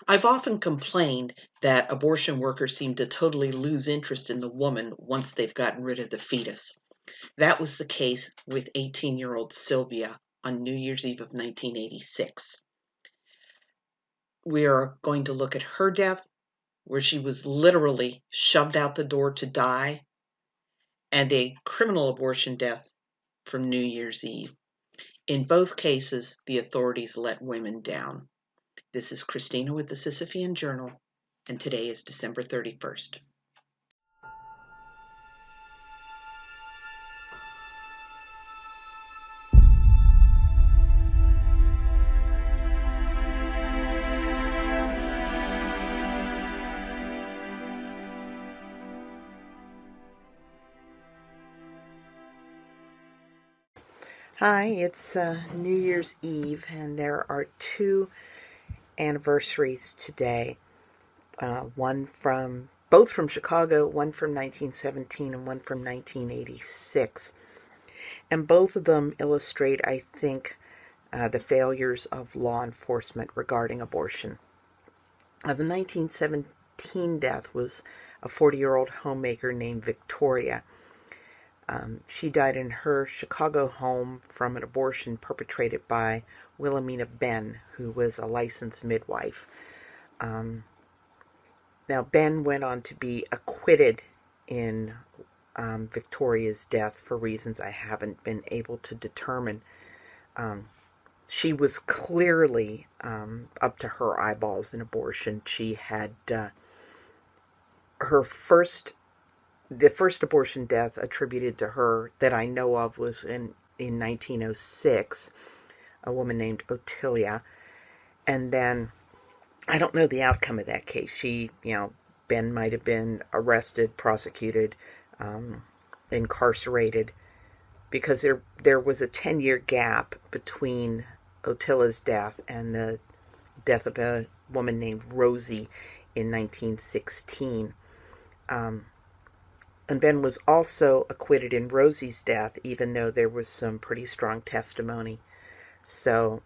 I've often complained that abortion workers seem to totally lose interest in the woman once they've gotten rid of the fetus. That was the case with 18-year-old Sylvia on New Year's Eve of 1986. We are going to look at her death, where she was literally shoved out the door to die, and a criminal abortion death from New Year's Eve. In both cases, the authorities let women down. This is Christina with the Sisyphean Journal, and today is December 31st. Hi, it's New Year's Eve, and there are two anniversaries today. Both from Chicago, one from 1917 and one from 1986. And both of them illustrate, I think, the failures of law enforcement regarding abortion. The 1917 death was a 40-year-old homemaker named Victoria. She died in her Chicago home from an abortion perpetrated by Wilhelmina Ben, who was a licensed midwife. Now, Ben went on to be acquitted in Victoria's death for reasons I haven't been able to determine. She was clearly up to her eyeballs in abortion. She had the first abortion death attributed to her that I know of was in 1906, a woman named Ottilia. And then I don't know the outcome of that case. Ben might have been arrested, prosecuted, incarcerated, because there was a 10-year gap between Ottilia's death and the death of a woman named Rosie in 1916. And Ben was also acquitted in Rosie's death, even though there was some pretty strong testimony. So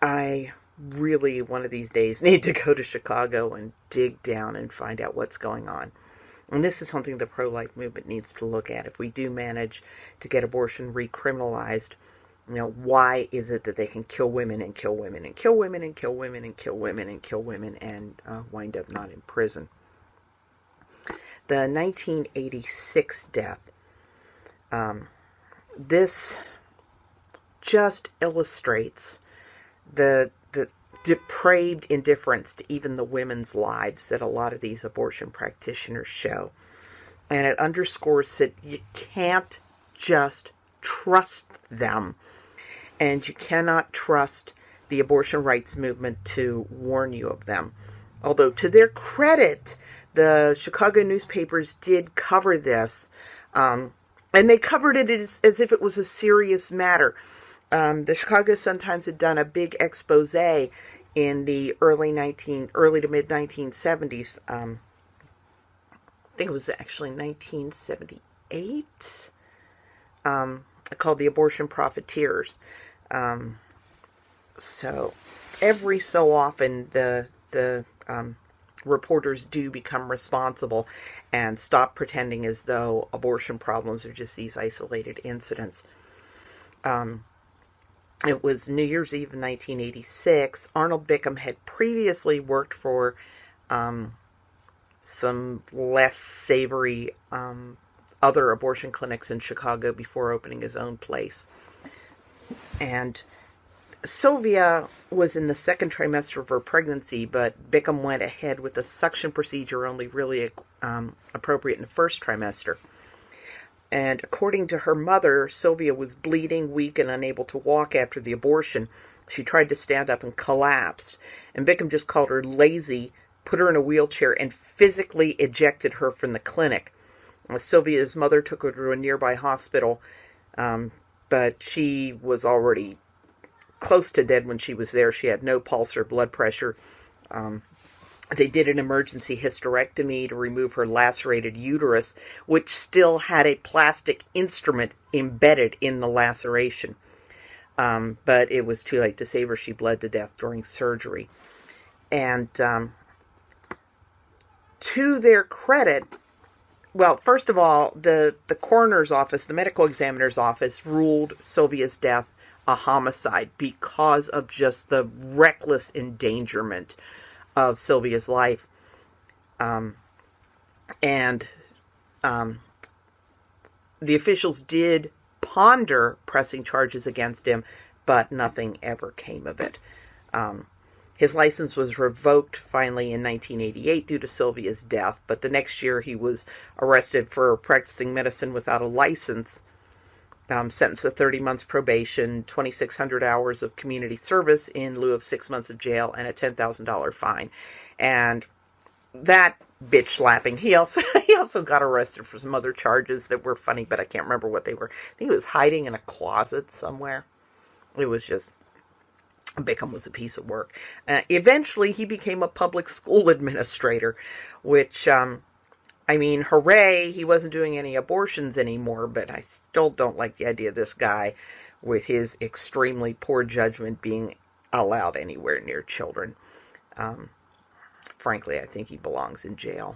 I really, one of these days, need to go to Chicago and dig down and find out what's going on. And this is something the pro-life movement needs to look at. If we do manage to get abortion recriminalized, why is it that they can kill women and kill women and kill women and kill women and kill women and kill women and wind up not in prison? The 1986 death, this just illustrates the depraved indifference to even the women's lives that a lot of these abortion practitioners show. And it underscores that you can't just trust them. And you cannot trust the abortion rights movement to warn you of them. Although, to their credit, the Chicago newspapers did cover this, and they covered it as if it was a serious matter. The Chicago Sun-Times had done a big expose in the early to mid 1970s. I think it was actually 1978. Called The Abortion Profiteers. So every so often the reporters do become responsible and stop pretending as though abortion problems are just these isolated incidents. It was New Year's Eve in 1986. Arnold Bickham had previously worked for some less savory other abortion clinics in Chicago before opening his own place. And Sylvia was in the second trimester of her pregnancy, but Bickham went ahead with the suction procedure only really appropriate in the first trimester. And according to her mother, Sylvia was bleeding, weak, and unable to walk after the abortion. She tried to stand up and collapsed. And Bickham just called her lazy, put her in a wheelchair, and physically ejected her from the clinic. Sylvia's mother took her to a nearby hospital, but she was already close to dead when she was there. She had no pulse or blood pressure. They did an emergency hysterectomy to remove her lacerated uterus, which still had a plastic instrument embedded in the laceration. But it was too late to save her. She bled to death during surgery. And to their credit, well, first of all, the coroner's office, the medical examiner's office, ruled Sylvia's death a homicide because of just the reckless endangerment of Sylvia's life. And the officials did ponder pressing charges against him, but nothing ever came of it. His license was revoked finally in 1988 due to Sylvia's death, but the next year he was arrested for practicing medicine without a license, sentenced to 30 months probation, 2,600 hours of community service in lieu of 6 months of jail, and a $10,000 fine. And that bitch slapping, he also got arrested for some other charges that were funny, but I can't remember what they were. I think he was hiding in a closet somewhere. It was just, Bickham was a piece of work. Eventually, he became a public school administrator, which, I mean, hooray, he wasn't doing any abortions anymore, but I still don't like the idea of this guy, with his extremely poor judgment, being allowed anywhere near children. Frankly, I think he belongs in jail.